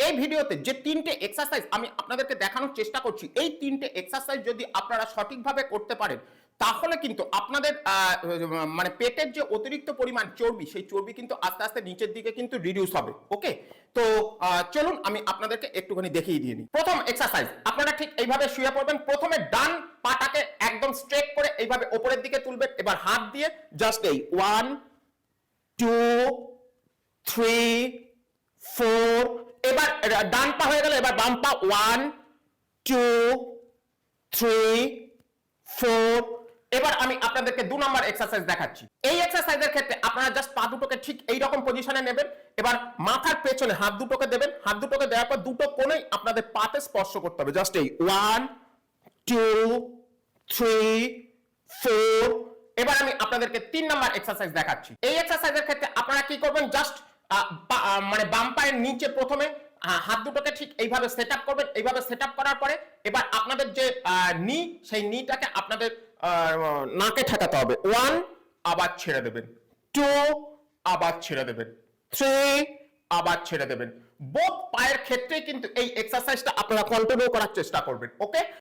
এই ভিডিওতে যে তিনটে এক্সারসাইজ আমি আপনাদেরকে দেখানোর চেষ্টা করছি, এই তিনটে এক্সারসাইজ যদি আপনারা সঠিকভাবে করতে পারেন তাহলে কিন্তু আপনাদের মানে পেটের যে অতিরিক্ত পরিমাণ চর্বি, সেই চর্বি কিন্তু আস্তে আস্তে নিচের দিকে কিন্তু রিডিউস হবে। ওকে, তো চলুন আমি আপনাদেরকে একটুখানি দেখিয়ে দিয়ে নিই। প্রথম এক্সারসাইজ, আপনারা ঠিক এইভাবে শুয়ে পড়বেন। প্রথমে ডান পাটাকে একদম স্ট্রেট করে এইভাবে উপরের দিকে তুলবেন। এবার হাত দিয়ে জাস্ট এই 1 2 3 4, এবার ডান পা হয়ে গেল, এবার বাম পা 1 2 3 4। এবার আমি আপনাদেরকে 2 নাম্বার এক্সারসাইজ দেখাচ্ছি। এই এক্সারসাইজের ক্ষেত্রে আপনারা জাস্ট পা দুটোকে ঠিক এই রকম পজিশনে নেবেন। এবার মাথার পেছনে হাত দুটোকে দেবেন। হাত দুটোকে দেওয়ার পর দুটো কোণেই আপনাদের পাতে স্পর্শ করতে হবে। জাস্ট এই 1 2 3 4। এবার আমি আপনাদেরকে 3 নাম্বার এক্সারসাইজ দেখাচ্ছি। এই এক্সারসাইজের ক্ষেত্রে আপনারা কি করবেন, জাস্ট মানে বাম পায়ের নিচে প্রথমে হাত দুটোকে ঠিক এইভাবে সেট আপ করবেন। এইভাবে সেট আপ করার পরে এবার আপনাদের যে নি, সেই নিটাকে আপনাদের নাকে ঠেকাতে হবে। 1, আবার ছেড়ে দেবেন। 2, আবার ছেড়ে দেবেন। 3, আবার ছেড়ে দেবেন। বোথ পায়ের ক্ষেত্রে কিন্তু এই এক্সারসাইজটা আপনারা কন্টিনিউ করার চেষ্টা করবেন। ওকে।